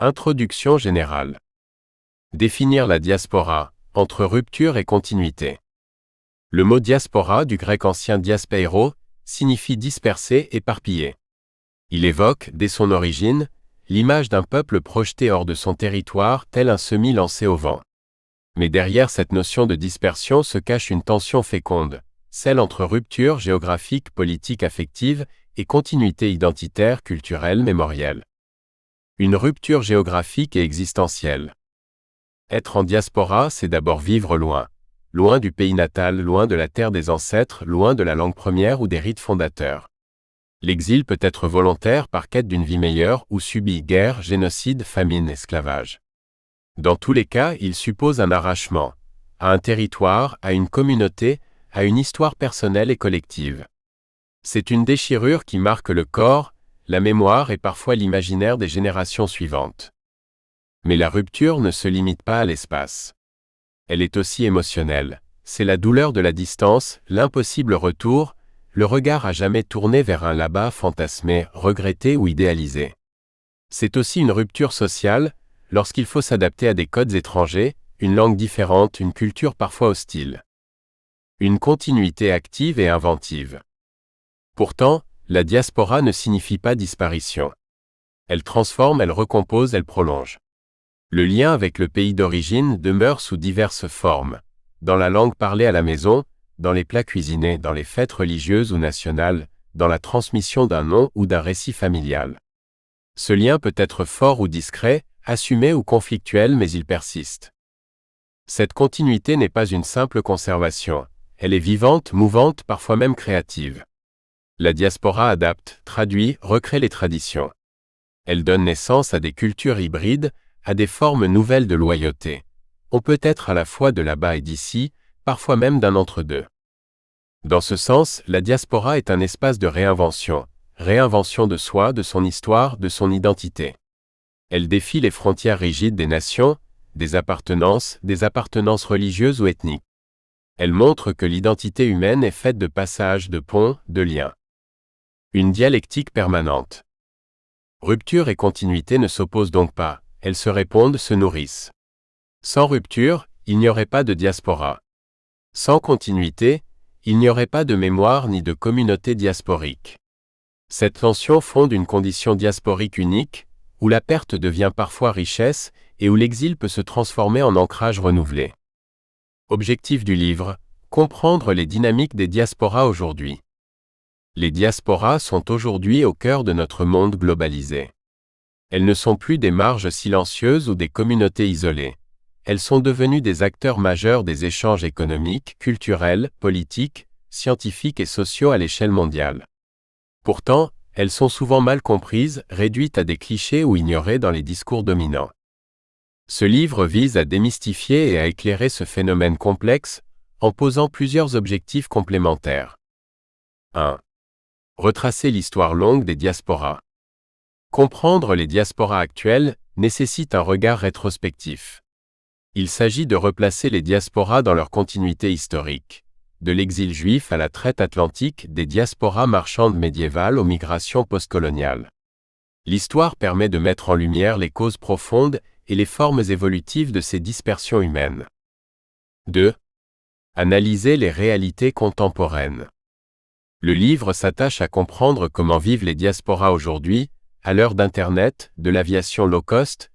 Introduction générale. Définir la diaspora, entre rupture et continuité. Le mot diaspora du grec ancien diaspeiro signifie disperser, éparpiller. Il évoque, dès son origine, l'image d'un peuple projeté hors de son territoire tel un semis lancé au vent. Mais derrière cette notion de dispersion se cache une tension féconde, celle entre rupture géographique, politique, affective et continuité identitaire, culturelle, mémorielle. Une rupture géographique et existentielle. Être en diaspora, c'est d'abord vivre loin. Loin du pays natal, loin de la terre des ancêtres, loin de la langue première ou des rites fondateurs. L'exil peut être volontaire par quête d'une vie meilleure ou subi guerre, génocide, famine, esclavage. Dans tous les cas, il suppose un arrachement, à un territoire, à une communauté, à une histoire personnelle et collective. C'est une déchirure qui marque le corps, la mémoire et parfois l'imaginaire des générations suivantes. Mais la rupture ne se limite pas à l'espace. Elle est aussi émotionnelle. C'est la douleur de la distance, l'impossible retour, le regard à jamais tourné vers un là-bas fantasmé, regretté ou idéalisé. C'est aussi une rupture sociale, lorsqu'il faut s'adapter à des codes étrangers, une langue différente, une culture parfois hostile. Une continuité active et inventive. Pourtant, la diaspora ne signifie pas disparition. Elle transforme, elle recompose, elle prolonge. Le lien avec le pays d'origine demeure sous diverses formes, dans la langue parlée à la maison, dans les plats cuisinés, dans les fêtes religieuses ou nationales, dans la transmission d'un nom ou d'un récit familial. Ce lien peut être fort ou discret, assumé ou conflictuel, mais il persiste. Cette continuité n'est pas une simple conservation, elle est vivante, mouvante, parfois même créative. La diaspora adapte, traduit, recrée les traditions. Elle donne naissance à des cultures hybrides, à des formes nouvelles de loyauté. On peut être à la fois de là-bas et d'ici, parfois même d'un entre-deux. Dans ce sens, la diaspora est un espace de réinvention, réinvention de soi, de son histoire, de son identité. Elle défie les frontières rigides des nations, des appartenances religieuses ou ethniques. Elle montre que l'identité humaine est faite de passages, de ponts, de liens. Une dialectique permanente. Rupture et continuité ne s'opposent donc pas, elles se répondent, se nourrissent. Sans rupture, il n'y aurait pas de diaspora. Sans continuité, il n'y aurait pas de mémoire ni de communauté diasporique. Cette tension fonde une condition diasporique unique, où la perte devient parfois richesse et où l'exil peut se transformer en ancrage renouvelé. Objectif du livre, comprendre les dynamiques des diasporas aujourd'hui. Les diasporas sont aujourd'hui au cœur de notre monde globalisé. Elles ne sont plus des marges silencieuses ou des communautés isolées. Elles sont devenues des acteurs majeurs des échanges économiques, culturels, politiques, scientifiques et sociaux à l'échelle mondiale. Pourtant, elles sont souvent mal comprises, réduites à des clichés ou ignorées dans les discours dominants. Ce livre vise à démystifier et à éclairer ce phénomène complexe, en posant plusieurs objectifs complémentaires. 1. Retracer l'histoire longue des diasporas. Comprendre les diasporas actuelles nécessite un regard rétrospectif. Il s'agit de replacer les diasporas dans leur continuité historique, de l'exil juif à la traite atlantique, des diasporas marchandes médiévales aux migrations postcoloniales. L'histoire permet de mettre en lumière les causes profondes et les formes évolutives de ces dispersions humaines. 2. Analyser les réalités contemporaines. Le livre s'attache à comprendre comment vivent les diasporas aujourd'hui, à l'heure d'Internet, de l'aviation low cost,